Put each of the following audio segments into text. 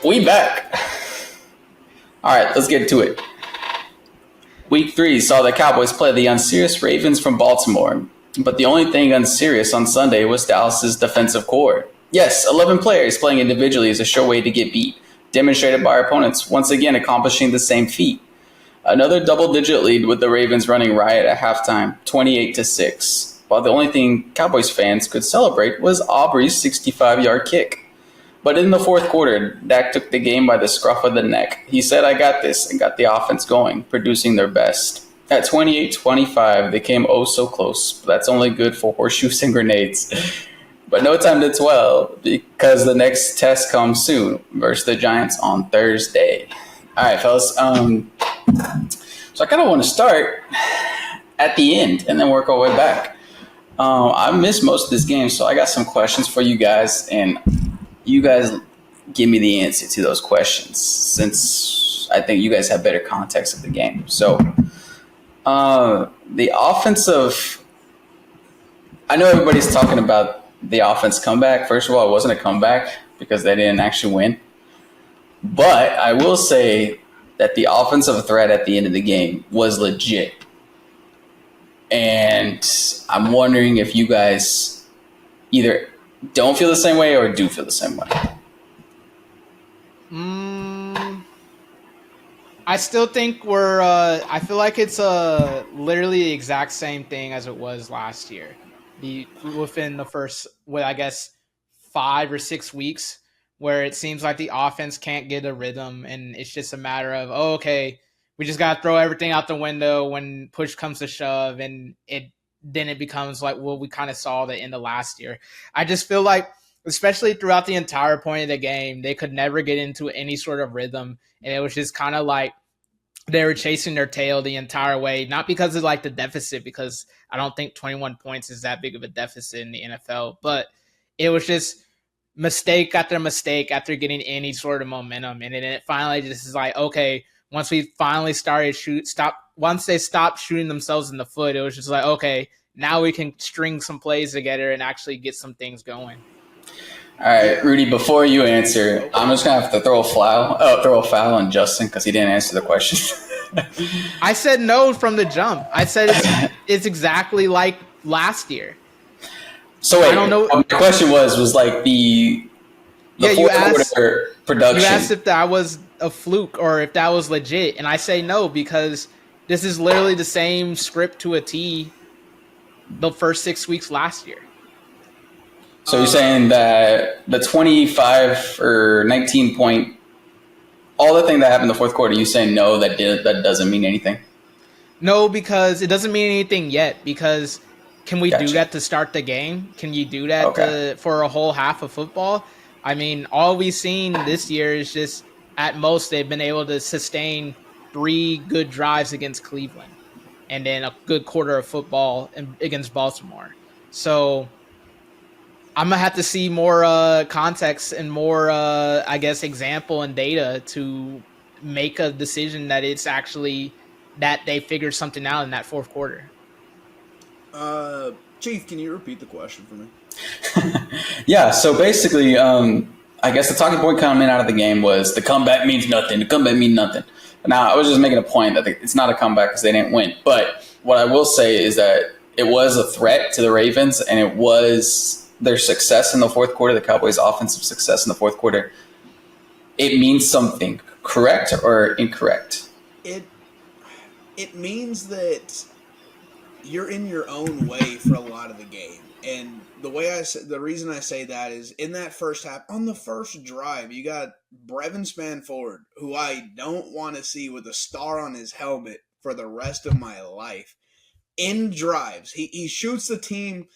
We back. All right, let's get to it. Week 3 saw the Cowboys play the unserious Ravens from Baltimore. But the only thing unserious on Sunday was Dallas's defensive core. Yes, 11 players playing individually is a sure way to get beat, demonstrated by our opponents once again accomplishing the same feat. Another double-digit lead with the Ravens running riot at halftime, 28-6. While the only thing Cowboys fans could celebrate was Aubrey's 65-yard kick. But in the fourth quarter, Dak took the game by the scruff of the neck. He said, "I got this," and got the offense going, producing their best. At 28-25, they came oh so close, but that's only good for horseshoes and grenades. But no time to dwell, because the next test comes soon versus the Giants on Thursday. All right, fellas. So I kind of want to start at the end and then work our way back. I missed most of this game, so I got some questions for you guys, and you guys give me the answer to those questions since I think you guys have better context of the game. So the offensive, I know everybody's talking about the offense comeback. First of all, it wasn't a comeback because they didn't actually win. But I will say that the offensive threat at the end of the game was legit. And I'm wondering if you guys either don't feel the same way or do feel the same way. I still think I feel like it's literally the exact same thing as it was last year. Within the first, 5 or 6 weeks, where it seems like the offense can't get a rhythm, and it's just a matter of, okay, we just got to throw everything out the window when push comes to shove, and then it becomes like what we kind of saw the end of last year. I just feel like, especially throughout the entire point of the game, they could never get into any sort of rhythm, and it was just kind of like they were chasing their tail the entire way, not because of like the deficit, because I don't think 21 points is that big of a deficit in the NFL, but it was just mistake after getting any sort of momentum. And then it finally just is like, okay, once we finally once they stopped shooting themselves in the foot, it was just like, okay, now we can string some plays together and actually get some things going. All right, Rudy, before you answer, I'm just going to have to throw a foul on Justin because he didn't answer the question. I said no from the jump. I said it's exactly like last year. So wait, I don't know. My question was like the fourth quarter production. You asked if that was a fluke or if that was legit, and I say no because this is literally the same script to a T the first 6 weeks last year. So you're saying that the 25 or 19 point, all the thing that happened in the fourth quarter, you saying no, that doesn't mean anything? No, because it doesn't mean anything yet, because can we do that to start the game? Can you do that for a whole half of football? I mean, all we've seen this year is just, at most, they've been able to sustain 3 good drives against Cleveland and then a good quarter of football against Baltimore. So I'm going to have to see more context and more, example and data to make a decision that it's actually that they figured something out in that fourth quarter. Chief, can you repeat the question for me? Yeah, so basically, I guess the talking point coming out of the game was the comeback means nothing. The comeback means nothing. Now, I was just making a point that it's not a comeback because they didn't win. But what I will say is that it was a threat to the Ravens, and it was their success in the fourth quarter, the Cowboys' offensive success in the fourth quarter. It means something, correct or incorrect? It means that you're in your own way for a lot of the game. And the reason I say that is in that first half, on the first drive, you got Brevin Spanford, who I don't want to see with a star on his helmet for the rest of my life. In drives, he shoots the team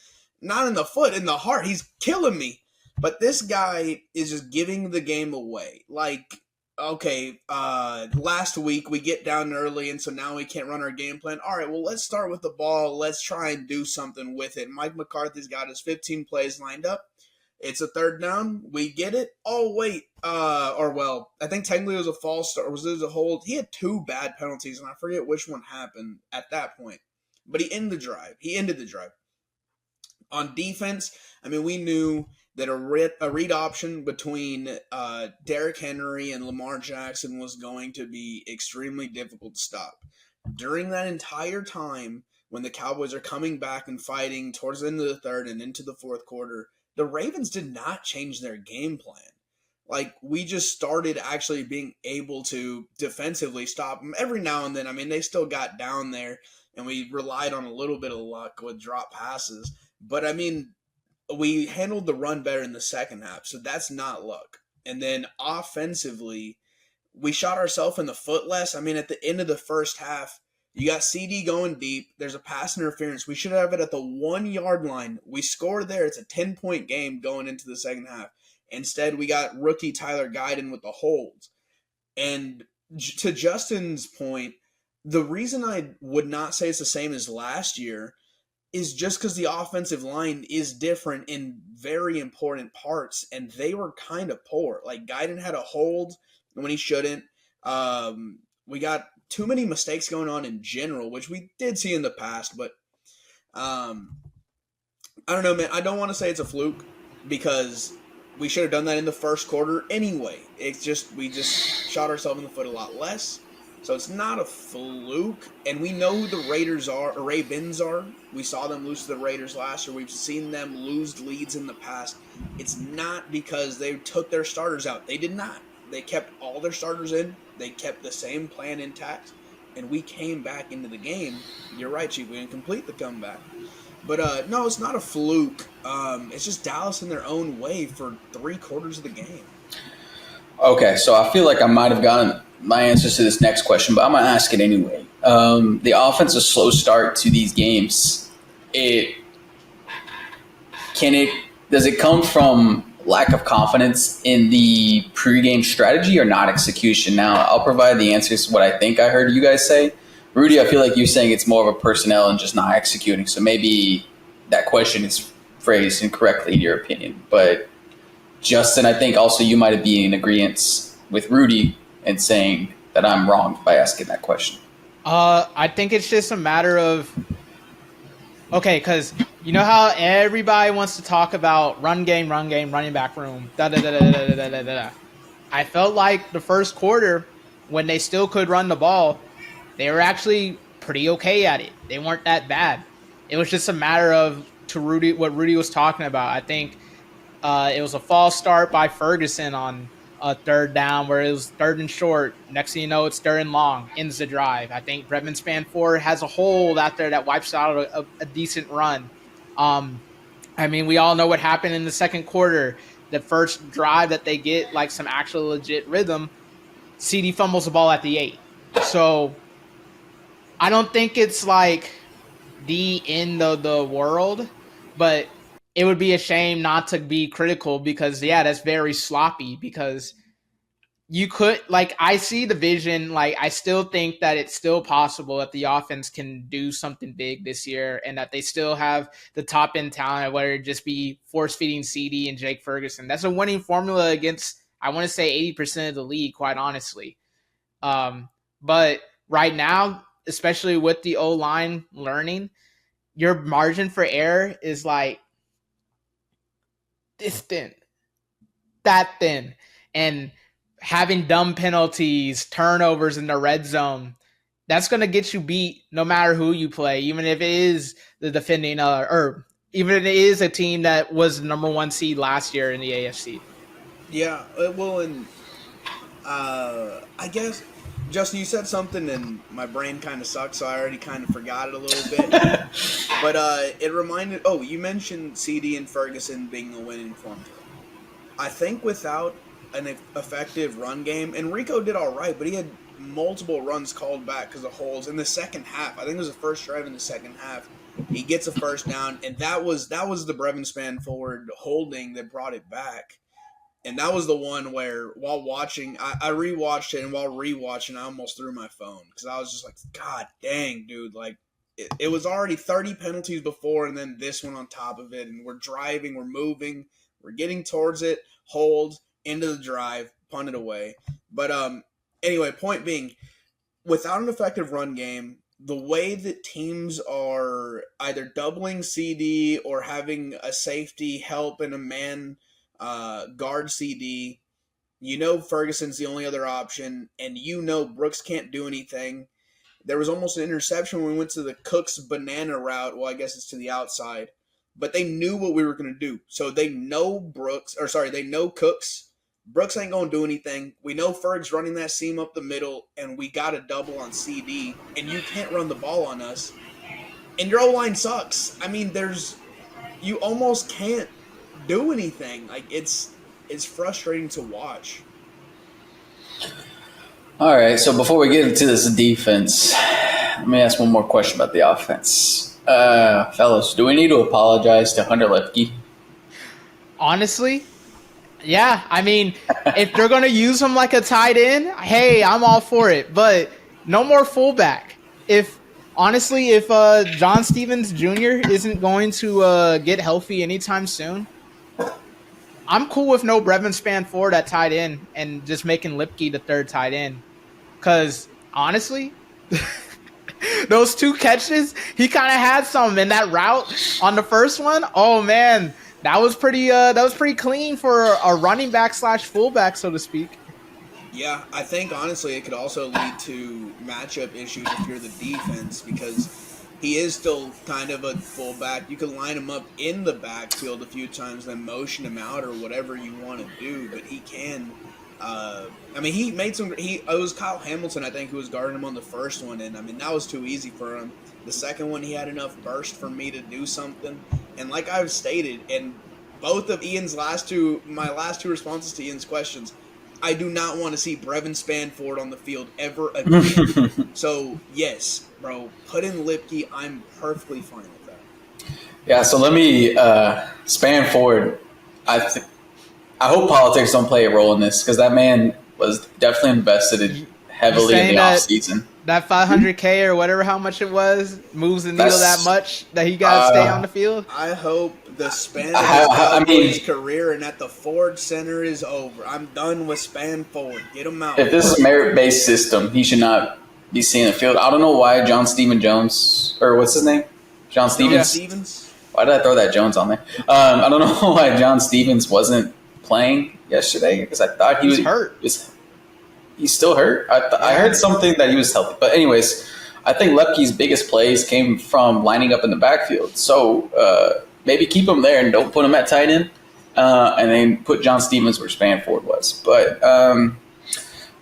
not in the foot, in the heart. He's killing me. But this guy is just giving the game away. Like, okay, last week we get down early, and so now we can't run our game plan. All right, well, let's start with the ball. Let's try and do something with it. Mike McCarthy's got his 15 plays lined up. It's a third down. We get it. Oh, wait. I think technically it was a false start. Was it a hold? He had 2 bad penalties, and I forget which one happened at that point. But he ended the drive. On defense, I mean, we knew that a read option between Derrick Henry and Lamar Jackson was going to be extremely difficult to stop. During that entire time, when the Cowboys are coming back and fighting towards the end of the third and into the fourth quarter, the Ravens did not change their game plan. Like, we just started actually being able to defensively stop them every now and then. I mean, they still got down there, and we relied on a little bit of luck with drop passes. But, I mean, we handled the run better in the second half, so that's not luck. And then offensively, we shot ourselves in the foot less. I mean, at the end of the first half, you got CD going deep. There's a pass interference. We should have it at the 1 yard line. We score there. It's a 10-point game going into the second half. Instead, we got rookie Tyler Guyton with the holds. And to Justin's point, the reason I would not say it's the same as last year is just because the offensive line is different in very important parts, and they were kind of poor. Like, Guyton had a hold when he shouldn't. We got too many mistakes going on in general, which we did see in the past, but I don't know, man. I don't want to say it's a fluke because we should have done that in the first quarter anyway. It's just we just shot ourselves in the foot a lot less. So it's not a fluke, and we know who the Raiders are, or Ravens are. We saw them lose to the Raiders last year. We've seen them lose leads in the past. It's not because they took their starters out. They did not. They kept all their starters in. They kept the same plan intact, and we came back into the game. You're right, Chief. We didn't complete the comeback. But, no, it's not a fluke. It's just Dallas in their own way for 3/4 of the game. Okay, so I feel like I might have gotten my answers to this next question, but I'm going to ask it anyway. The offensive slow start to these games, does it come from lack of confidence in the pregame strategy or not execution? Now, I'll provide the answers to what I think I heard you guys say. Rudy, I feel like you're saying it's more of a personnel and just not executing, so maybe that question is phrased incorrectly in your opinion. But Justin, I think also you might be in agreement with Rudy and saying that I'm wrong by asking that question. I think it's just a matter of because you know how everybody wants to talk about run game, running back room, da da da da da da da da. I felt like the first quarter, when they still could run the ball, they were actually pretty okay at it. They weren't that bad. It was just a matter of what Rudy was talking about. I think it was a false start by Ferguson on a third down where it was third and short. Next thing you know, it's third and long. Ends the drive. I think Redmond Spanford has a hold out there that wipes out a decent run. I mean, we all know what happened in the second quarter. The first drive that they get like some actual legit rhythm, CD fumbles the ball at the 8. So I don't think it's like the end of the world, but it would be a shame not to be critical because, yeah, that's very sloppy because you could, like, I see the vision. Like, I still think that it's still possible that the offense can do something big this year and that they still have the top end talent, whether it just be force feeding CD and Jake Ferguson. That's a winning formula against, I want to say, 80% of the league, quite honestly. But right now, especially with the O-line learning, your margin for error is like this thin, that thin. And having dumb penalties, turnovers in the red zone, that's going to get you beat no matter who you play, even if it is the defending or even if it is a team that was the number 1 seed last year in the AFC. Yeah, well, and I guess, Justin, you said something and my brain kind of sucks, so I already kind of forgot it a little bit. But it reminded, you mentioned CD and Ferguson being a winning formula. I think without an effective run game, and Rico did all right, but he had multiple runs called back because of holes in the second half. I think it was the first drive in the second half. He gets a first down, and that was the Brevin Spanford holding that brought it back. And that was the one where, while watching, I rewatched it, and while rewatching, I almost threw my phone because I was just like, God dang, dude. Like, it was already 30 penalties before, and then this one on top of it. And we're driving, we're moving, we're getting towards it, hold, into the drive, punt it away. But anyway, point being, without an effective run game the way that teams are either doubling CD or having a safety help and a man guard CD, Ferguson's the only other option, and Brooks can't do anything. There was almost an interception when we went to the Cooks banana route. Well, I guess it's to the outside. But they knew what we were going to do. So they know they know Cooks. Brooks ain't going to do anything. We know Ferg's running that seam up the middle, and we got a double on CD, and you can't run the ball on us. And your O-line sucks. I mean, you almost can't do anything. Like, it's frustrating to watch. All right, so before we get into this defense, let me ask one more question about the offense. Fellas, do we need to apologize to Hunter Lipke? Honestly, yeah. I mean, if they're going to use him like a tight end, hey, I'm all for it. But no more fullback. If John Stevens Jr. isn't going to get healthy anytime soon, I'm cool with no Brevin Spanford at tight end and just making Lipke the third tight end. Because honestly, those 2 catches, he kind of had some in that route on the first one. Oh man, that was pretty clean for a running back / fullback, so to speak. Yeah, I think honestly it could also lead to matchup issues if you're the defense, because he is still kind of a fullback. You can line him up in the backfield a few times, then motion him out or whatever you want to do. But he can. He made some. It was Kyle Hamilton, I think, who was guarding him on the first one, and I mean that was too easy for him. The second one, he had enough burst for me to do something. And like I've stated, in both of my last two responses to Ian's questions, I do not want to see Brevin Spanford on the field ever again. So, yes, bro, put in Lipke. I'm perfectly fine with that. Yeah, so let me Spanford. I hope politics don't play a role in this, because that man was definitely invested heavily in the offseason. That $500K or whatever, how much it was, moves the needle that much that he got to stay on the field. I hope the span of his Cowboys career and at the Ford Center is over. I'm done with Spanford. Get him out. If this is a merit-based system, he should not be seeing the field. I don't know why John Stephen Jones, or what's his name? John Stevens. Why did I throw that Jones on there? I don't know why John Stevens wasn't playing yesterday, because I thought he was hurt. He's still hurt? I heard something that he was healthy. But anyways, I think Lepke's biggest plays came from lining up in the backfield. So maybe keep him there and don't put him at tight end. And then put John Stevens where Spanford was. But all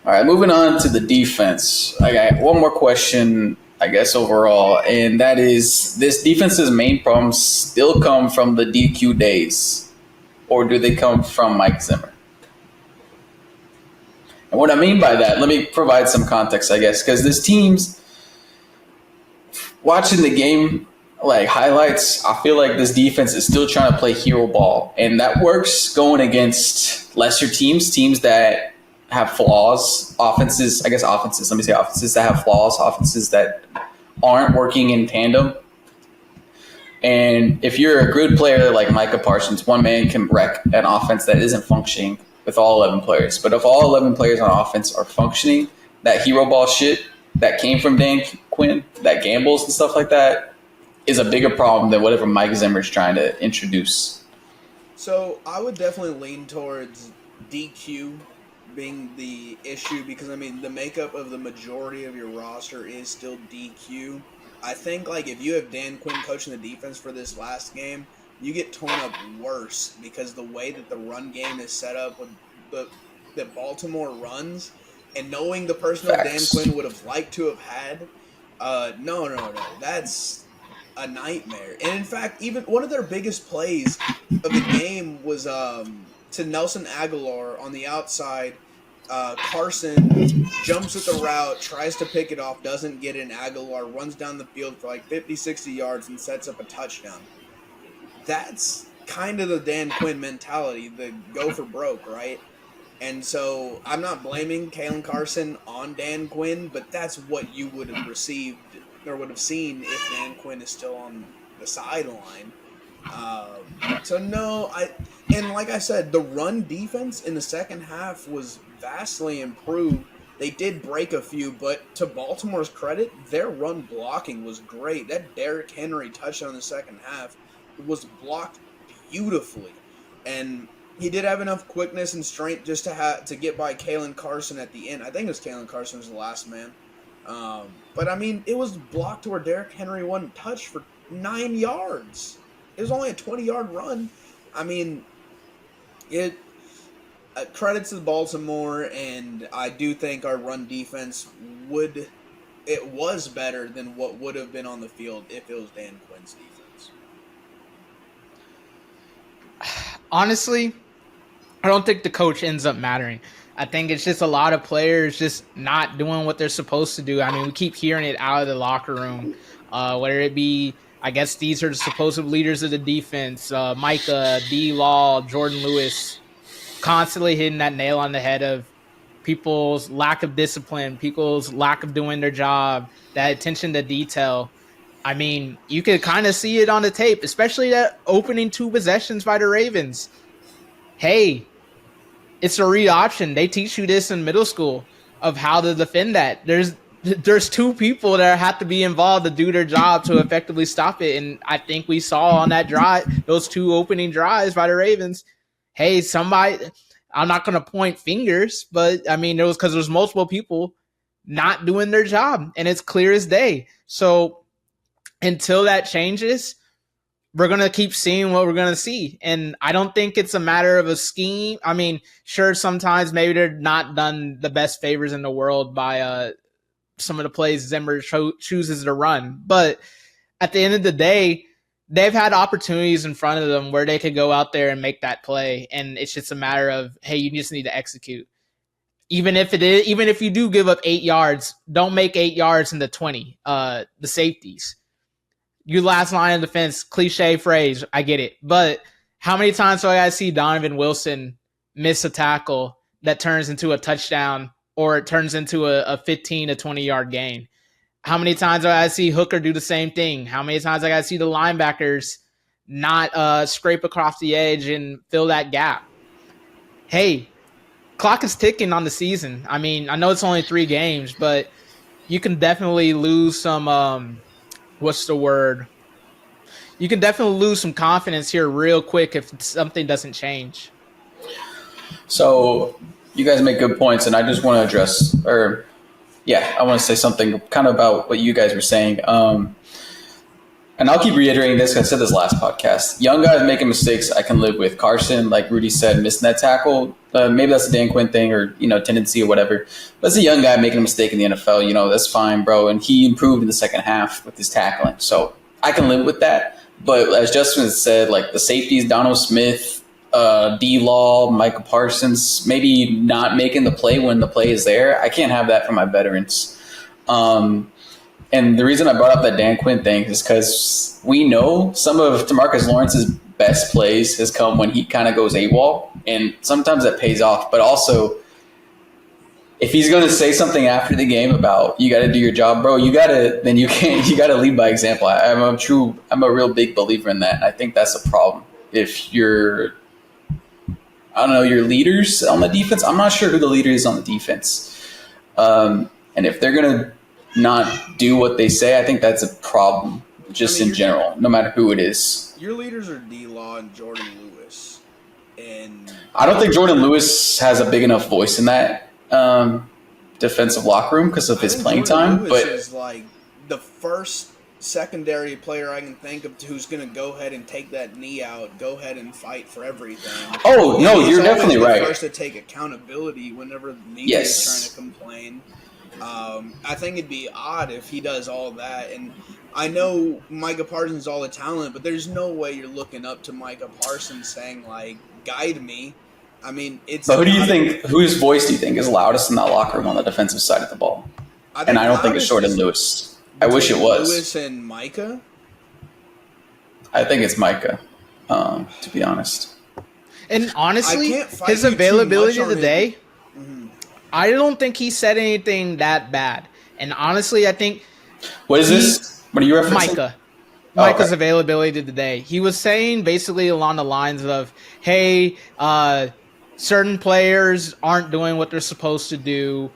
right, moving on to the defense. I got one more question, I guess, overall. And that is, this defense's main problems still come from the DQ days, or do they come from Mike Zimmer? And what I mean by that, let me provide some context, I guess, because this team's watching the game, like highlights, I feel like this defense is still trying to play hero ball. And that works going against lesser teams that have flaws, offenses that have flaws, offenses that aren't working in tandem. And if you're a good player like Micah Parsons, one man can wreck an offense that isn't functioning with all 11 players. But if all 11 players on offense are functioning, that hero ball shit that came from Dan Quinn, that gambles and stuff like that, is a bigger problem than whatever Mike Zimmer is trying to introduce. So I would definitely lean towards DQ being the issue, because, I mean, the makeup of the majority of your roster is still DQ. I think, like, if you have Dan Quinn coaching the defense for this last game, you get torn up worse, because the way that the run game is set up with that Baltimore runs, and knowing the personnel Dan Quinn would have liked to have had, no, that's a nightmare. And in fact, even one of their biggest plays of the game was to Nelson Aguilar on the outside. Carson jumps at the route, tries to pick it off, doesn't get in. Aguilar runs down the field for like 50, 60 yards and sets up a touchdown. That's kind of the Dan Quinn mentality, the go for broke, right? And so I'm not blaming Kalen Carson on Dan Quinn, but that's what you would have received or would have seen if Dan Quinn is still on the sideline. And like I said, the run defense in the second half was vastly improved. They did break a few, but to Baltimore's credit, their run blocking was great. That Derrick Henry touchdown in the second half was blocked beautifully. And he did have enough quickness and strength just to get by Kalen Carson at the end. I think it was Kalen Carson was the last man. But I mean, it was blocked to where Derrick Henry wasn't touched for 9 yards. It was only a 20-yard run. I mean, it credits to Baltimore, and I do think our run defense was better than what would have been on the field if it was Dan Quinn's defense. Honestly, I don't think the coach ends up mattering. I think it's just a lot of players just not doing what they're supposed to do. I mean, we keep hearing it out of the locker room, whether it be, I guess these are the supposed leaders of the defense, Micah, D-Law, Jordan Lewis, constantly hitting that nail on the head of people's lack of discipline, people's lack of doing their job, that attention to detail. I mean, you could kind of see it on the tape, especially that opening 2 possessions by the Ravens. Hey, it's a read option. They teach you this in middle school of how to defend that. There's 2 people that have to be involved to do their job to effectively stop it. And I think we saw on that drive, those 2 opening drives by the Ravens, hey, somebody, I'm not going to point fingers, but I mean, it was because there's multiple people not doing their job, and it's clear as day. So until that changes, we're going to keep seeing what we're going to see. And I don't think it's a matter of a scheme. I mean, sure, sometimes maybe they're not done the best favors in the world by some of the plays Zimmer chooses to run. But at the end of the day, they've had opportunities in front of them where they could go out there and make that play. And it's just a matter of, hey, you just need to execute. Even if you do give up 8 yards, don't make 8 yards in the 20, the safeties. Your last line of defense, cliche phrase, I get it. But how many times do I see Donovan Wilson miss a tackle that turns into a touchdown or it turns into a 15 to 20-yard gain? How many times do I see Hooker do the same thing? How many times I got to see the linebackers not scrape across the edge and fill that gap? Hey, clock is ticking on the season. I mean, I know it's only 3 games, but you can definitely lose some You can definitely lose some confidence here real quick if something doesn't change. So you guys make good points, and I just want to address, I want to say something kind of about what you guys were saying. And I'll keep reiterating this because I said this last podcast. Young guys making mistakes I can live with. Carson, like Rudy said, missing that tackle. Maybe that's a Dan Quinn thing or, tendency or whatever. But as a young guy making a mistake in the NFL, that's fine, bro. And he improved in the second half with his tackling. So I can live with that. But as Justin said, like the safeties, Donald Smith, D-Law, Micah Parsons, maybe not making the play when the play is there. I can't have that from my veterans. And the reason I brought up that Dan Quinn thing is because we know some of DeMarcus Lawrence's best plays has come when he kind of goes AWOL, and sometimes that pays off. But also, if he's going to say something after the game about you got to do your job, bro, you got to lead by example. I'm a real big believer in that. And I think that's a problem. If your leaders on the defense, I'm not sure who the leader is on the defense. And if they're going to not do what they say, I think that's a problem just in general, no matter who it is. Your leaders are D-Law and Jordan Lewis. And I don't think Jordan Lewis has a big enough voice in that defensive locker room because of his playing time. Lewis but is like the first secondary player I can think of who's going to go ahead and take that knee out, go ahead and fight for everything. Oh, no, you're definitely right. First to take accountability whenever the media is trying to complain. I think it'd be odd if he does all that. And I know Micah Parsons is all the talent, but there's no way you're looking up to Micah Parsons saying, like, guide me. I mean, it's. But whose voice do you think is loudest in that locker room on the defensive side of the ball? I don't think it's Jordan Lewis. I wish it was. Lewis and Micah? I think it's Micah, to be honest. And honestly, his availability today, I don't think he said anything that bad. And honestly, I think... What is this? What are you referencing? Micah's availability today. He was saying basically along the lines of, hey, certain players aren't doing what they're supposed to do.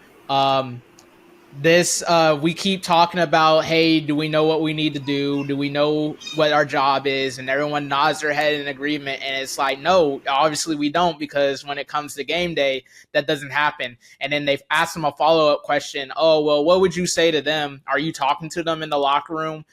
This we keep talking about, hey, do we know what we need to do we know what our job is, and everyone nods their head in agreement, and it's like, no, obviously we don't, because when it comes to game day, that doesn't happen. And then they've asked them a follow-up question. Oh, well, what would you say to them? Are you talking to them in the locker room,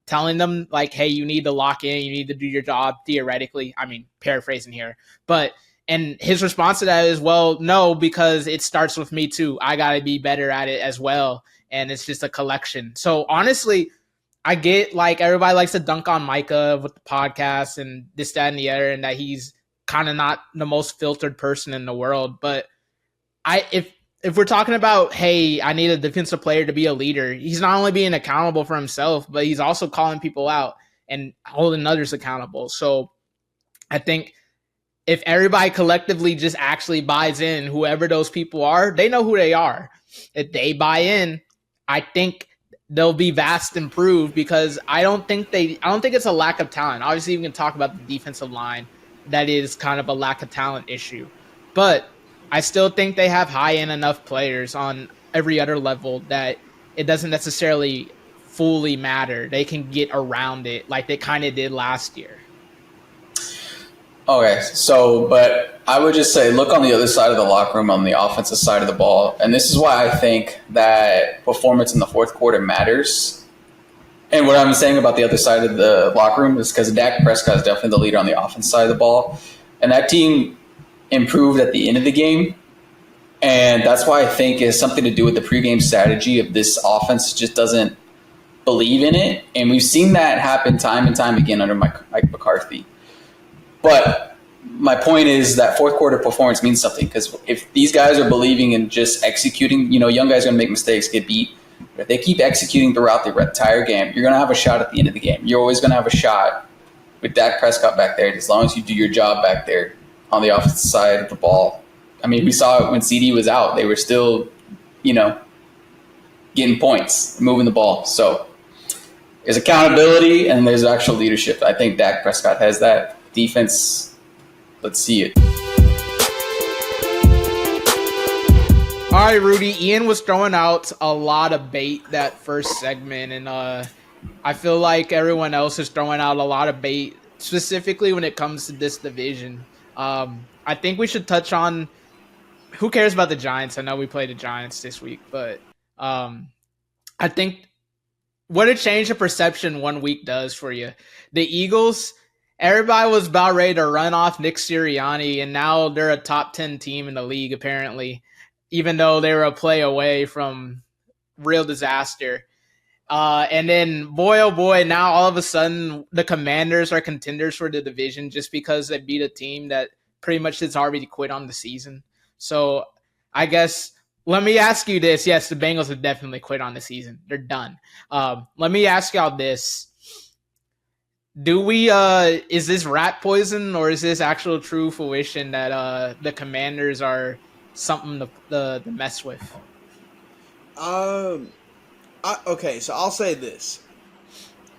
telling them like, hey, you need to lock in, you need to do your job, theoretically? I mean, paraphrasing here. But and his response to that is, well, no, because it starts with me too. I got to be better at it as well. And it's just a collection. So honestly, I get like everybody likes to dunk on Micah with the podcast and this, that, and the other, and that he's kind of not the most filtered person in the world. But if we're talking about, hey, I need a defensive player to be a leader, he's not only being accountable for himself, but he's also calling people out and holding others accountable. So I think if everybody collectively just actually buys in, whoever those people are, they know who they are. If they buy in, I think they'll be vast improved, because I don't think it's a lack of talent. Obviously, we can talk about the defensive line. That is kind of a lack of talent issue. But I still think they have high-end enough players on every other level that it doesn't necessarily fully matter. They can get around it like they kind of did last year. Okay, but I would just say, look on the other side of the locker room, on the offensive side of the ball. And this is why I think that performance in the fourth quarter matters. And what I'm saying about the other side of the locker room is because Dak Prescott is definitely the leader on the offense side of the ball. And that team improved at the end of the game. And that's why I think it has something to do with the pregame strategy of this offense just doesn't believe in it. And we've seen that happen time and time again under Mike McCarthy. But my point is that fourth quarter performance means something, because if these guys are believing in just executing, young guys are going to make mistakes, get beat. But if they keep executing throughout the entire game, you're going to have a shot at the end of the game. You're always going to have a shot with Dak Prescott back there, as long as you do your job back there on the offensive side of the ball. I mean, we saw it when CD was out. They were still, getting points, moving the ball. So there's accountability and there's actual leadership. I think Dak Prescott has that. Defense, let's see it. All right, Rudy. Ian was throwing out a lot of bait that first segment, and I feel like everyone else is throwing out a lot of bait, specifically when it comes to this division. I think we should touch on, who cares about the Giants? I know we played the Giants this week, but I think what a change of perception 1 week does for you. The Eagles, everybody was about ready to run off Nick Sirianni, and now they're a top 10 team in the league, apparently, even though they were a play away from real disaster. And then, boy, oh boy, now all of a sudden the Commanders are contenders for the division just because they beat a team that pretty much has already quit on the season. So I guess let me ask you this. Yes, the Bengals have definitely quit on the season. They're done. Let me ask y'all this. Do we is this rat poison, or is this actual true fruition that the Commanders are something to mess with? Okay, so I'll say this.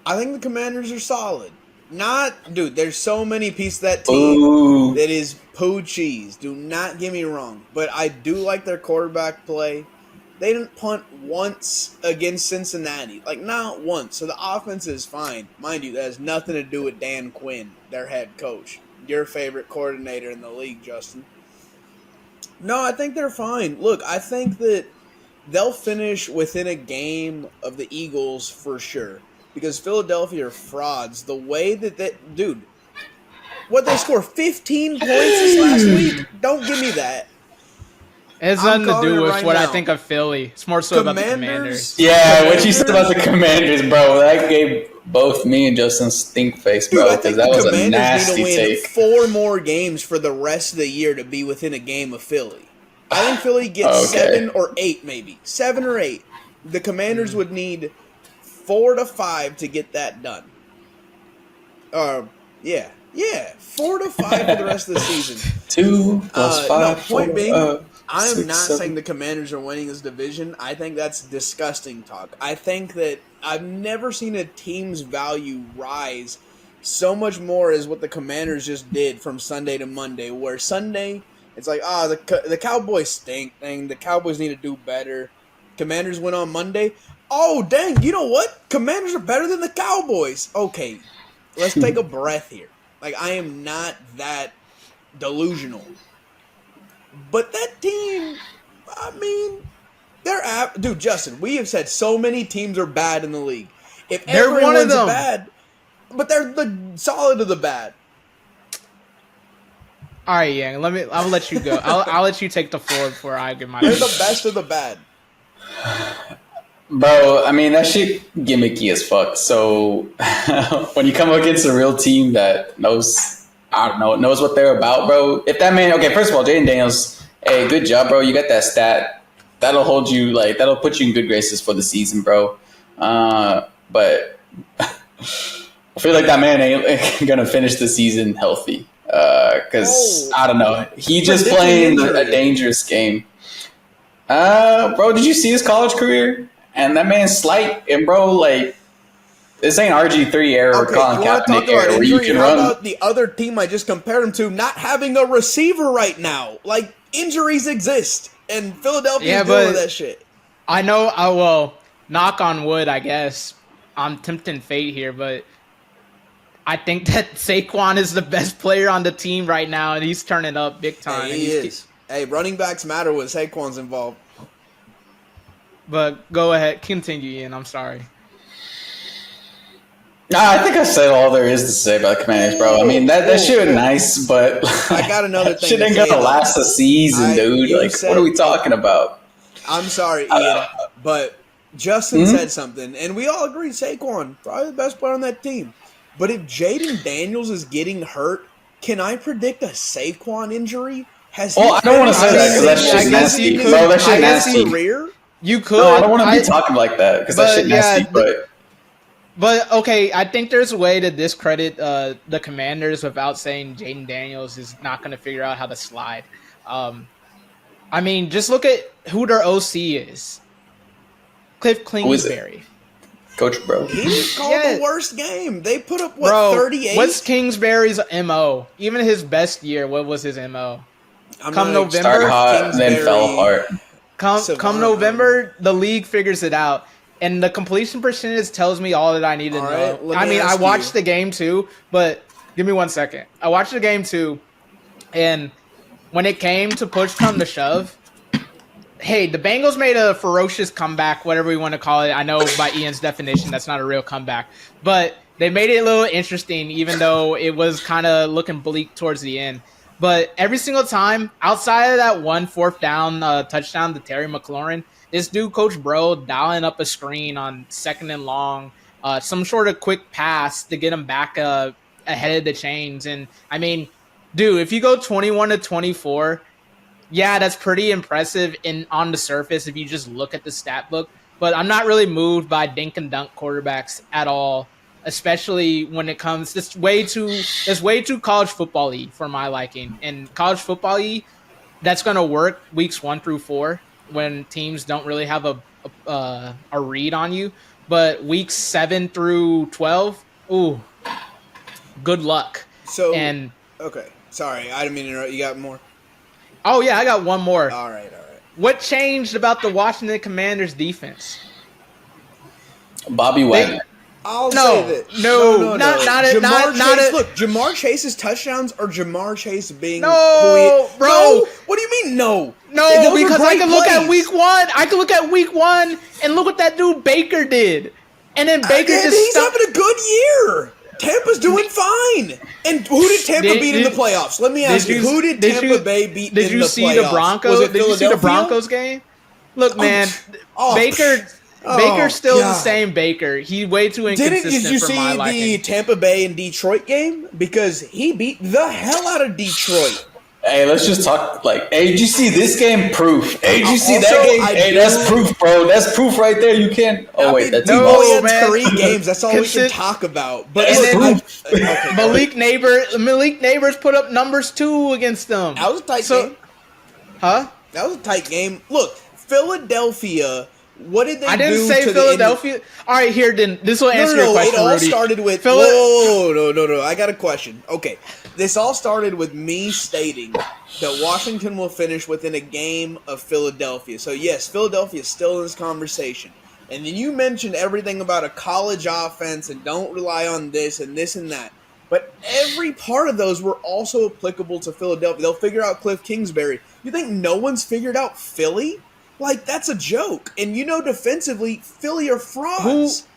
I think the Commanders are solid. There's so many pieces of that team that is poo cheese. Do not get me wrong. But I do like their quarterback play. They didn't punt once against Cincinnati. Like, not once. So the offense is fine. Mind you, that has nothing to do with Dan Quinn, their head coach. Your favorite coordinator in the league, Justin. No, I think they're fine. Look, I think that they'll finish within a game of the Eagles for sure. Because Philadelphia are frauds. The way that they score 15 points this last week? Don't give me that. It has nothing to do with what I think of Philly. It's more so about the Commanders. Yeah, what you said about the Commanders, bro, that gave both me and Justin stink face, bro, because that was a nasty take. 4 more games for the rest of the year to be within a game of Philly. I think Philly gets 7 or 8, maybe. 7 or 8. The Commanders would need 4 to 5 to get that done. Yeah, 4 to 5 for the rest of the season. 2 plus 5. No, point being, I am 6, not 7. saying the Commanders are winning this division. I think that's disgusting talk. I think that I've never seen a team's value rise so much more as what the Commanders just did from Sunday to Monday, where Sunday It's like, the Cowboys stink. Dang, the Cowboys need to do better. Commanders win on Monday. Oh, dang, you know what? Commanders are better than the Cowboys. Okay, let's take a breath here. Like, I am not that delusional. But that team, I mean, dude, Justin, we have said so many teams are bad in the league. If They're one of everyone's them. bad, but they're the solid of the bad. All right, Yang. I'll let you go. I'll let you take the floor before I give my. They're the best of the bad. Bro, I mean, that shit gimmicky as fuck. So when you come against a real team that knows what they're about, bro. If that man, okay, first of all, Jaden Daniels, hey, good job, bro. You got that stat. That'll hold you, that'll put you in good graces for the season, bro. But I feel like that man ain't going to finish the season healthy. Because, I don't know. He just playing a dangerous game. Bro, did you see his college career? And that man's slight. And, bro, this ain't RG3 era or Colin Kaepernick era where you can run. How about the other team I just compared him to not having a receiver right now? Like, injuries exist. And Philadelphia's dealing with that shit. I know. Well, knock on wood, I guess. I'm tempting fate here, but I think that Saquon is the best player on the team right now, and he's turning up big time. Hey, he is. Hey, running backs matter when Saquon's involved. But go ahead. Continue, Ian. I'm sorry. Nah, I think I said all there is to say about the Commanders, bro. I mean, that shit was nice, but I got another thing. Shit ain't gonna last a season, dude. What are we talking about? I'm sorry, Ian, but Justin said something, and we all agree Saquon, probably the best player on that team. But if Jaden Daniels is getting hurt, can I predict a Saquon injury? I don't want to say that because that shit's nasty. Bro, that shit nasty. Career? You could. No, I don't want to be talking like that because that shit nasty, But, okay, I think there's a way to discredit the Commanders without saying Jaden Daniels is not going to figure out how to slide. I mean, just look at who their OC is. Cliff Kingsbury. Coach, bro. He just called the worst game. They put up, 38? What's Kingsbury's MO? Even his best year, what was his MO? Come November, start hot, then fell apart. Come November, the league figures it out. And the completion percentage tells me all that I need to know. I mean, I watched the game too, but give me 1 second. I watched the game too, and when it came to push come to shove, hey, the Bengals made a ferocious comeback, whatever we want to call it. I know by Ian's definition, that's not a real comeback, but they made it a little interesting, even though it was kind of looking bleak towards the end. But every single time, outside of that 1 4th down touchdown to Terry McLaurin, this dude, Coach Bro, dialing up a screen on 2nd and long, some sort of quick pass to get him back ahead of the chains. And, I mean, dude, if you go 21-24, yeah, that's pretty impressive on the surface if you just look at the stat book. But I'm not really moved by dink and dunk quarterbacks at all, especially when it comes – it's way too college football-y for my liking. And college football-y, that's going to work weeks 1 through 4. When teams don't really have a read on you, but weeks 7 through 12, ooh, good luck. Okay, sorry, I didn't mean to interrupt. You got more? Oh yeah, I got one more. All right. What changed about the Washington Commanders defense? Bobby Wagner. I'll say that. No. Look, Jamar Chase's touchdowns are Jamar Chase being bro. No, what do you mean no? No, because I can look at week 1. I can look at week 1 and look what that dude Baker did, and then Baker he's having a good year. Tampa's doing fine. And who did Tampa beat in the playoffs? Let me ask you, who did Tampa Bay beat in the playoffs? Did you see the Broncos? Did you see the Broncos game? Look, man, Baker's still the same Baker. He's way too inconsistent for my liking. Did you see the Tampa Bay and Detroit game? Because he beat the hell out of Detroit. Hey, let's just talk hey, did you see this game? Proof. Hey, did you see that game? Hey, that's proof, bro. That's proof right there. You can't. Oh, wait, that's had 3 games. That's all we can talk about. But proof. Malik Neighbors put up numbers 2 against them. That was a tight game. Huh? That was a tight game. Look, Philadelphia What did they do? I didn't say to Philadelphia. All right, here then. This will answer your question, It all Rudy. started with. No. I got a question. Okay, this all started with me stating that Washington will finish within a game of Philadelphia. So yes, Philadelphia is still in this conversation. And then you mentioned everything about a college offense and don't rely on this and that. But every part of those were also applicable to Philadelphia. They'll figure out Cliff Kingsbury. You think no one's figured out Philly? Like, that's a joke. And defensively, Philly are frauds.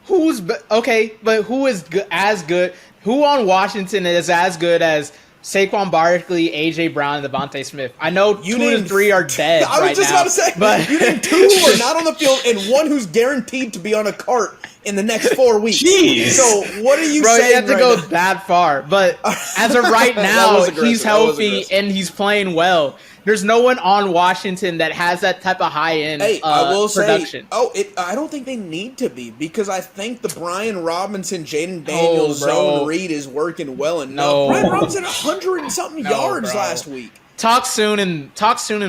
Okay, but who is as good? Who on Washington is as good as Saquon Barkley, AJ Brown, and Devontae Smith? I know 2 and 3 are dead. I was just about to say, but you named 2 who are not on the field and 1 who's guaranteed to be on a cart in the next 4 weeks. Jeez. So what are you Bro, saying? You have to go that far. But as of right now, he's healthy and he's playing well. There's no one on Washington that has that type of high-end I will production. I don't think they need to be because I think the Brian Robinson, Jaden Daniels zone read is working well enough. No. Brian Robinson 100 and something yards last week. Talk soon in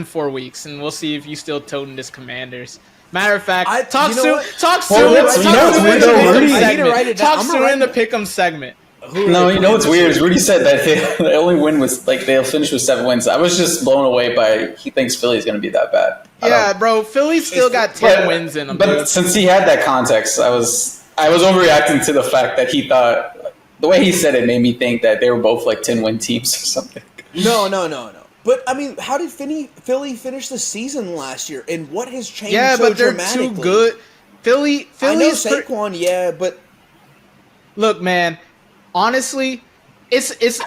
4 weeks, and we'll see if you still toting this Commanders. Matter of fact, talk soon in the Pick'em segment. No, you know what's weird is Rudy said that the only win was they'll finish with 7 wins. I was just blown away by he thinks Philly's going to be that bad. Yeah, bro, Philly's still got 10 wins in them. But dude. Since he had that context, I was overreacting to the fact that he thought the way he said it made me think that they were both 10-win teams or something. No. But I mean, how did Philly finish the season last year, and what has changed? Yeah, so but they're dramatically? too good. Philly's I know Saquon, but look, man. Honestly, it's.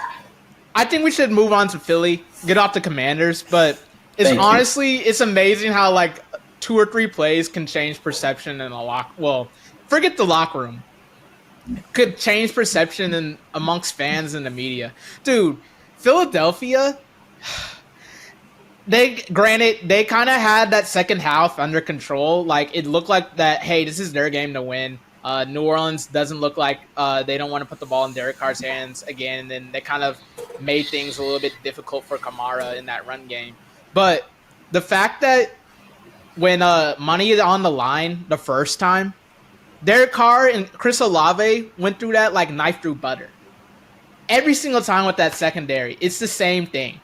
I think we should move on to Philly, get off the Commanders, but it's amazing how 2 or 3 plays can change perception in a lock. Well, forget the locker room. Could change perception amongst fans and the media, dude. Philadelphia. They kind of had that second half under control. It looked like that. Hey, this is their game to win. New Orleans doesn't look like they don't want to put the ball in Derek Carr's hands again, and then they kind of made things a little bit difficult for Kamara in that run game. But the fact that when money is on the line the first time, Derek Carr and Chris Olave went through that like knife through butter. Every single time with that secondary, it's the same thing.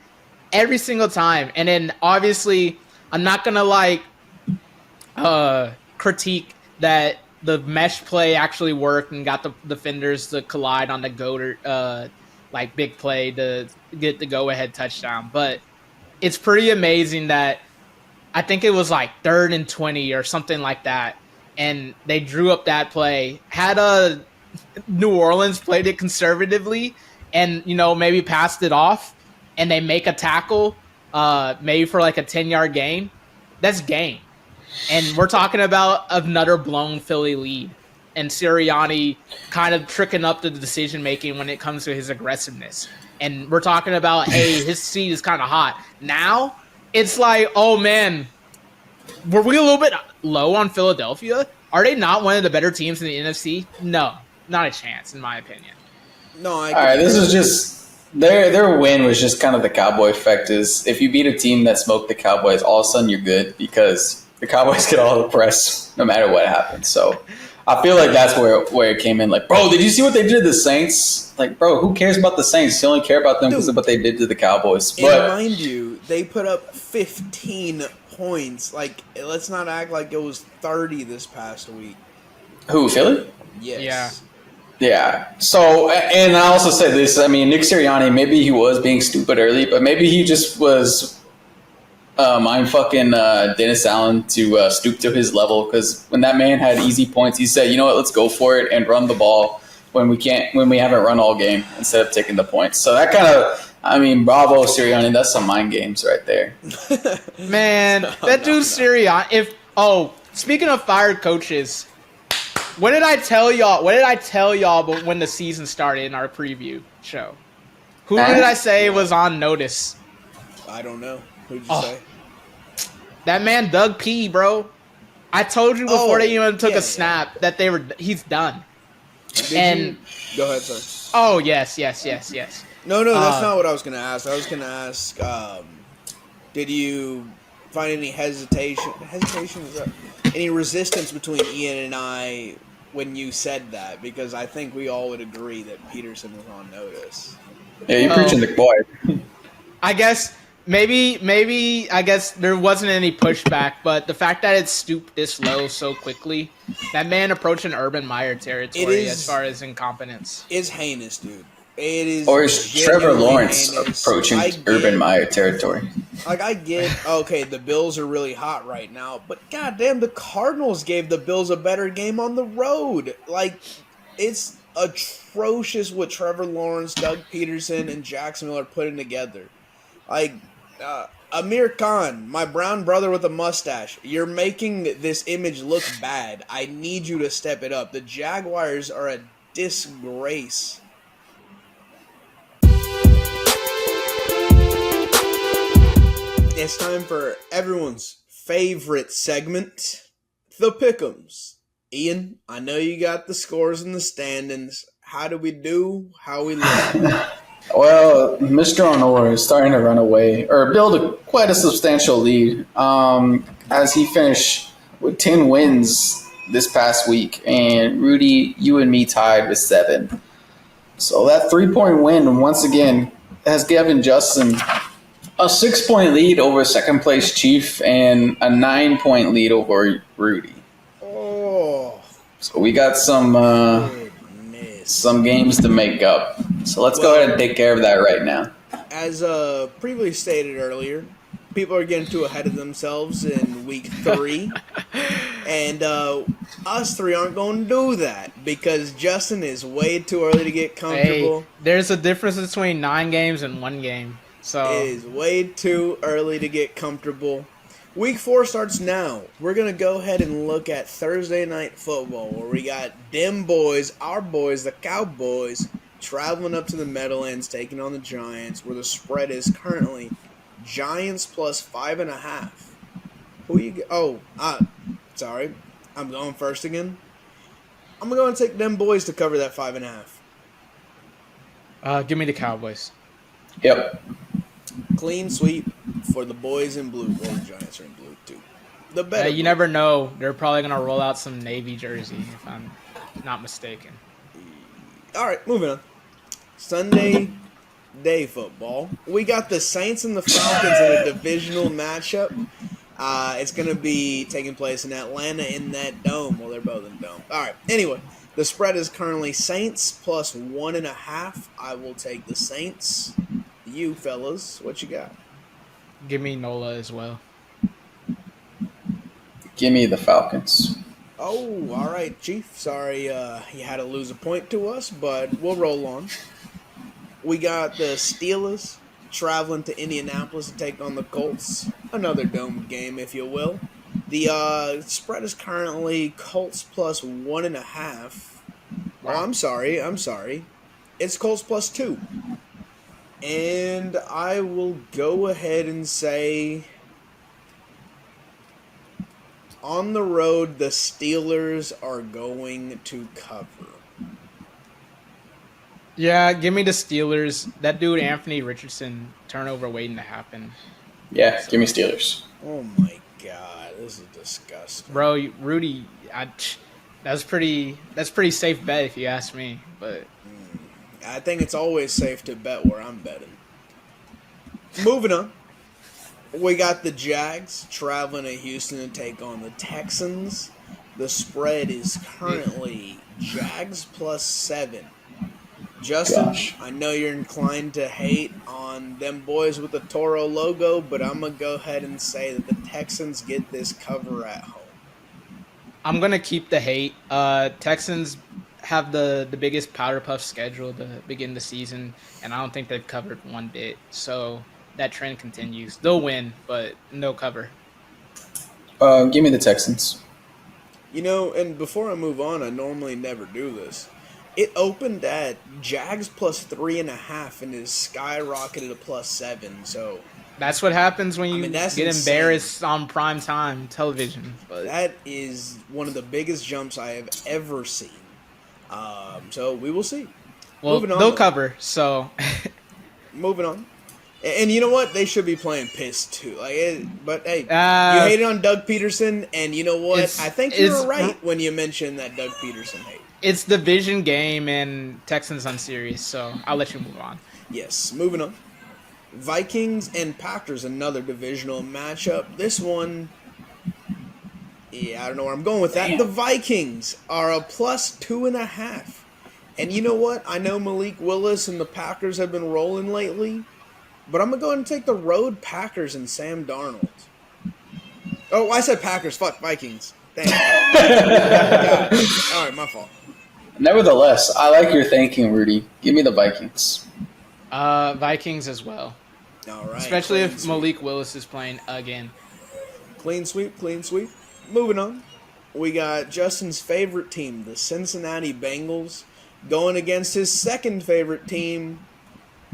Every single time. And then obviously, I'm not going to critique that the mesh play actually worked and got the defenders to collide on the big play to get the go-ahead touchdown. But it's pretty amazing that I think it was 3rd and 20 or something like that, and they drew up that play. Had New Orleans played it conservatively and maybe passed it off, and they make a tackle, maybe for a 10-yard gain, that's game. And we're talking about another blown Philly lead and Sirianni kind of tricking up the decision-making when it comes to his aggressiveness. And we're talking about, hey, his seat is kind of hot. Now, it's oh, man, were we a little bit low on Philadelphia? Are they not one of the better teams in the NFC? No, not a chance, in my opinion. No, all right, this is just their win was just kind of the Cowboy effect. Is if you beat a team that smoked the Cowboys, all of a sudden you're good because the Cowboys get all the press no matter what happens. So I feel like that's where it came in. Bro, did you see what they did to the Saints? Bro, who cares about the Saints? You only care about them because of what they did to the Cowboys. But mind you, they put up 15 points. Let's not act like it was 30 this past week. Who, Philly? Yes. Yeah. So, and I also said this. I mean, Nick Sirianni, maybe he was being stupid early, but maybe he just was I'm fucking Dennis Allen to stoop to his level, because when that man had easy points, he said, you know what, let's go for it and run the ball when we haven't run all game instead of taking the points. So that kind of, bravo, Sirianni. That's some mind games right there. Man, that dude Sirianni. Speaking of fired coaches, what did I tell y'all but when the season started in our preview show? Who did I say was on notice? I don't know. Who'd you say? That man Doug P, bro. I told you before they even took a snap that he's done. Go ahead, sir. Oh, yes. No, that's not what I was going to ask. I was going to ask, did you find any any resistance between Ian and I when you said that, because I think we all would agree that Peterson was on notice. Yeah, you're Well, preaching the choir. I guess maybe I guess there wasn't any pushback, but the fact that it stooped this low so quickly, that man approaching Urban Meyer It territory as far as incompetence. is heinous, dude. It is Or is Trevor genuinely Lawrence heinous. approaching Urban Meyer territory? I get, okay, the Bills are really hot right now, but goddamn, the Cardinals gave the Bills a better game on the road. Like, it's atrocious what Trevor Lawrence, Doug Peterson, and Jacksonville are putting together. Like, Amir Khan, my brown brother with a mustache, you're making this image look bad. I need you to step it up. The Jaguars are a disgrace. It's time for everyone's favorite segment, the Pick'ems. Ian, I know you got the scores and the standings. How do we do? How we look? Well, Mr. Honor is starting to run away, or build quite a substantial lead, as he finished with 10 wins this past week, and Rudy, you and me tied with 7. So that 3-point win, once again, has given Justin a 6-point lead over second place Chief and a 9-point lead over Rudy. Oh, So we got some games to make up. So let's go ahead and take care of that right now. As previously stated earlier, people are getting too ahead of themselves in week 3. And us 3 aren't going to do that because Justin is way too early to get comfortable. Hey, there's a difference between 9 games and 1 game. So it is way too early to get comfortable. Week 4 starts now. We're going to go ahead and look at Thursday Night Football, where we got them boys, our boys, the Cowboys, traveling up to the Meadowlands, taking on the Giants, where the spread is currently Giants plus 5.5. Who you? Sorry, I'm going first again. I'm going to take them boys to cover that 5.5. give me the Cowboys. Yep. Clean sweep for the boys in blue. Well, the Giants are in blue too. The better. You never know. They're probably going to roll out some Navy jersey, if I'm not mistaken. All right, moving on. Sunday day football. We got the Saints and the Falcons in a divisional matchup. It's going to be taking place in Atlanta in that dome. Well, they're both in the dome. All right. Anyway, the spread is currently Saints plus 1.5. I will take the Saints. You fellas, what you got? Give me Nola as well. Give me the Falcons. Oh, all right, Chief. Sorry you had to lose a point to us, but we'll roll on. We got the Steelers traveling to Indianapolis to take on the Colts. Another dome game, if you will. The spread is currently Colts plus 1.5. Wow. Oh, I'm sorry. It's Colts plus 2. And I will go ahead and say, on the road, the Steelers are going to cover. Yeah, give me the Steelers. That dude, Anthony Richardson, turnover waiting to happen. Yeah, give me Steelers. Oh my God, this is disgusting. Bro, Rudy, that's pretty safe bet if you ask me. But I think it's always safe to bet where I'm betting. Moving on. We got the Jags traveling to Houston to take on the Texans. The spread is currently Jags plus 7. Justin, Gosh. I know you're inclined to hate on them boys with the Toro logo, but I'm going to go ahead and say that the Texans get this cover at home. I'm going to keep the hate. Texans have the biggest powder puff schedule to begin the season, and I don't think they've covered one bit. So that trend continues. They'll win, but no cover. Give me the Texans. You know, and before I move on, I normally never do this. It opened at Jags plus 3.5 and is skyrocketed to plus 7. So that's what happens when you get embarrassed on prime time television. But that is one of the biggest jumps I have ever seen. So we will see. Well, they'll cover. So moving on. And you know what? They should be playing pissed too. But hey, you Uh, hated on Doug Peterson, and you know what? it's I think you were it's right when you mentioned that Doug Peterson hate. it's division game and Texans unseries, so I'll let you move on. Yes, moving on. Vikings and Packers, another divisional matchup. This one, yeah, I don't know where I'm going with that. Damn. The Vikings are a +2.5. And you know what? I know Malik Willis and the Packers have been rolling lately, but I'm going to go ahead and take the road Packers and Sam Darnold. Oh, I said Packers. Fuck, Vikings. Damn. God. All right, my fault. Nevertheless, I like your thinking, Rudy. Give me the Vikings. Vikings as well, All right. especially clean if sweep. Malik Willis is playing again. Clean sweep, clean sweep. Moving on. We got Justin's favorite team, the Cincinnati Bengals, going against his second favorite team,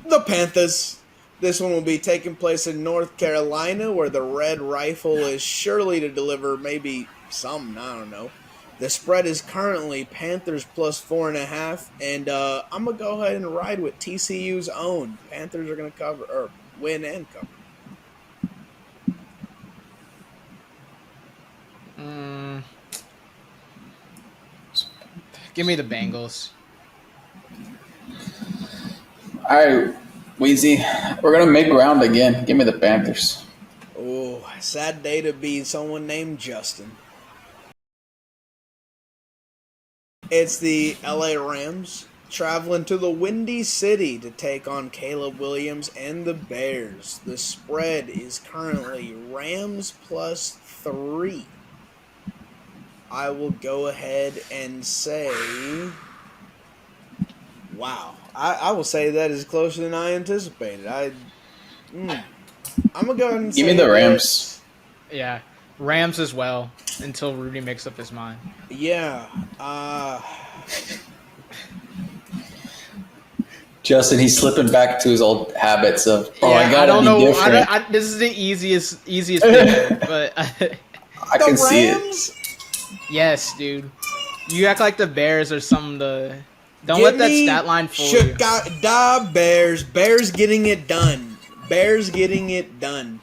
the Panthers. This one will be taking place in North Carolina, where the Red Rifle is surely to deliver maybe something, I don't know. The spread is currently Panthers +4.5, and I'm going to go ahead and ride with TCU's own. Panthers are going to cover, or win and cover. Give me the Bengals. All right, Weezy. We're going to make ground again. Give me the Panthers. Oh, sad day to be someone named Justin. It's the LA Rams traveling to the Windy City to take on Caleb Williams and the Bears. The spread is currently Rams +3. I will go ahead and say, wow. I will say that is closer than I anticipated. I'm going to go ahead and Give say me the that- Rams. Yeah, Rams as well until Rudy makes up his mind. Yeah. Justin, he's slipping back to his old habits of, I I gotta don't be know. different. This is the easiest thing, but I can see it. Rams? dude, you act like the Bears are some the. Don't let that stat line fool you. Chicago Bears. Bears getting it done. Bears getting it done.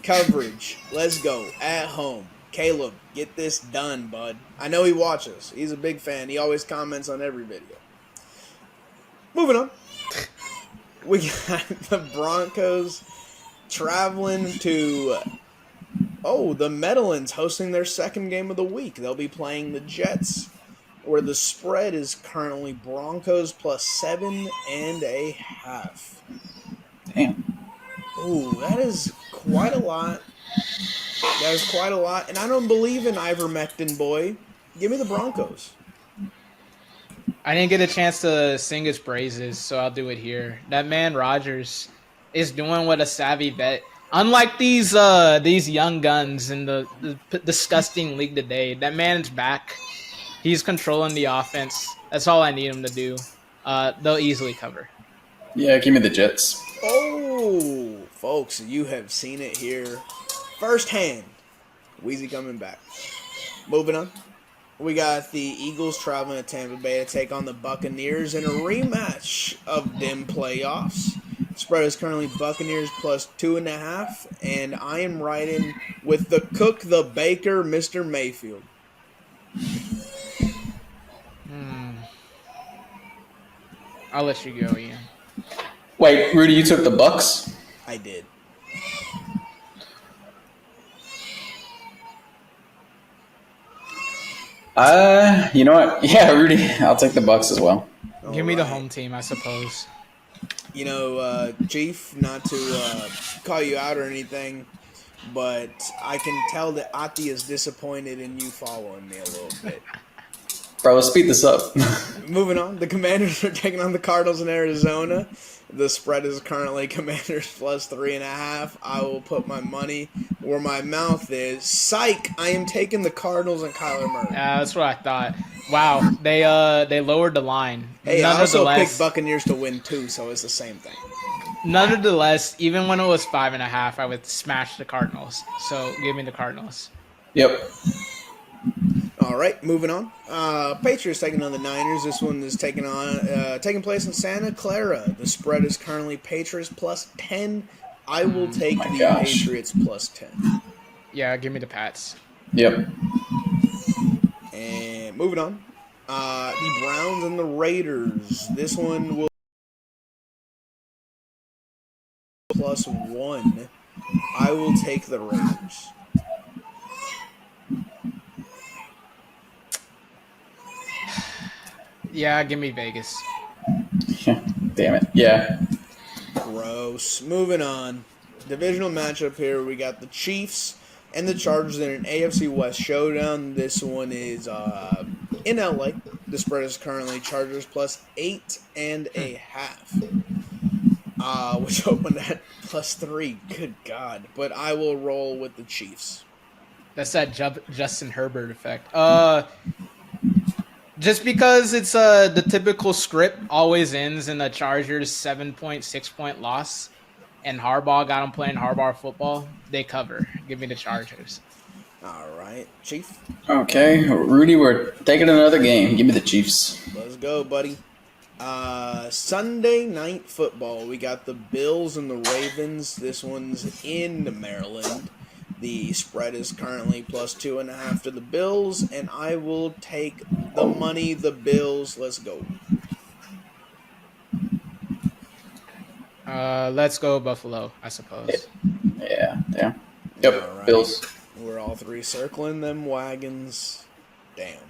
Coverage. Let's go. At home. Caleb, get this done, bud. I know he watches. He's a big fan. He always comments on every video. Moving on. We got the Broncos traveling to the Meadowlands, hosting their second game of the week. They'll be playing the Jets, where the spread is currently Broncos +7.5. Damn. Ooh, that is quite a lot. And I don't believe in ivermectin, boy. Give me the Broncos. I didn't get a chance to sing his praises, so I'll do it here. That man Rodgers is doing what a savvy vet. Unlike these young guns in the disgusting league today, that man's back. He's controlling the offense. That's all I need him to do. They'll easily cover. Yeah, give me the Jets. Oh, folks, you have seen it here firsthand. Wheezy coming back. Moving on. We got the Eagles traveling to Tampa Bay to take on the Buccaneers in a rematch of dim playoffs. Spread is currently Buccaneers +2.5, and I am riding with the cook, the baker, Mr. Mayfield. I'll let you go, Ian. Wait, Rudy, you took the Bucks? I did. You know what? Yeah, Rudy, I'll take the Bucks as well. Give me the Alright. home team, I suppose. You know, Chief, not to call you out or anything, but I can tell that Ati is disappointed in you following me a little bit. Bro, let's speed this up. Moving on, the Commanders are taking on the Cardinals in Arizona. The spread is currently Commanders +3.5. I will put my money where my mouth is. Psych! I am taking the Cardinals and Kyler Murray. Yeah, that's what I thought. Wow, they lowered the line. Hey, I also Nonetheless- picked Buccaneers to win too, so it's the same thing. Nonetheless, even when it was 5.5, I would smash the Cardinals. So give me the Cardinals. Yep. All right, moving on. Patriots taking on the Niners. This one is taking place in Santa Clara. The spread is currently Patriots plus 10. I will take my the gosh. Patriots plus 10. Yeah, give me the Pats. Yep. And moving on. The Browns and the Raiders. This one will plus 1. I will take the Raiders. Yeah, give me Vegas. Damn it. Yeah. Gross. Moving on. Divisional matchup here. We got the Chiefs and the Chargers in an AFC West showdown. This one is in LA. The spread is currently Chargers plus 8.5. Which opened at plus 3. Good God. But I will roll with the Chiefs. That's that Justin Herbert effect. Just because it's the typical script always ends in a Chargers 7-point, 6-point loss, and Harbaugh got them playing Harbaugh football, they cover. Give me the Chargers. All right. Chief. Okay, Rudy, we're taking another game. Give me the Chiefs. Let's go, buddy. Sunday night football. We got the Bills and the Ravens. This one's in Maryland. The spread is currently plus 2.5 to the Bills, and I will take the money. The Bills. Let's go. Let's go Buffalo, I suppose. Yeah. Damn. Yep. All right. Bills. We're all three circling them wagons. Damn.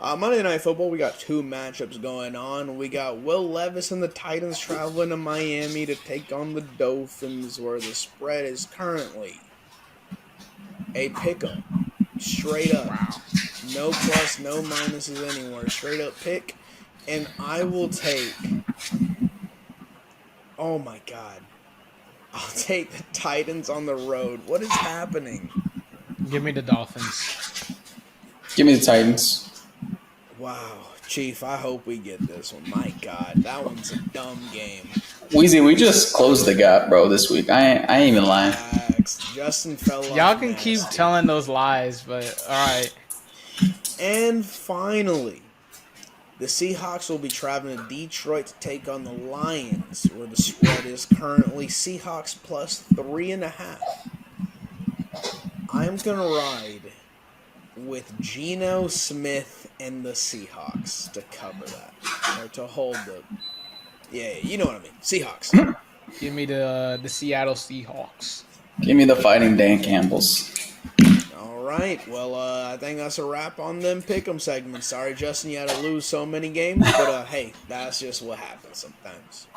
Monday Night Football, we got 2 matchups going on. We got Will Levis and the Titans traveling to Miami to take on the Dolphins, where the spread is currently a pick'em. Straight up. Wow. No plus, no minuses anywhere. Straight up pick. And I will take... Oh my God. I'll take the Titans on the road. What is happening? Give me the Dolphins. Give me the Titans. Wow. Chief, I hope we get this one. My God, that one's a dumb game. Weezy, we just closed the gap, bro, this week. I ain't even lying. Facts. Justin fell off. Y'all can nasty. keep telling those lies, but all right. And finally, the Seahawks will be traveling to Detroit to take on the Lions, where the spread is currently Seahawks plus 3.5. I'm going to ride with Geno Smith and the Seahawks to cover that. Or to hold the... Yeah, you know what I mean. Seahawks. Give me the Seattle Seahawks. Give me the Fighting Dan Campbells. All right. Well, I think that's a wrap on them pick'em segments. Sorry, Justin, you had to lose so many games, but hey, that's just what happens sometimes.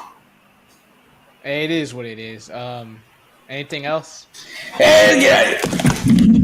It is what it is. Anything else? Hey, get out of here.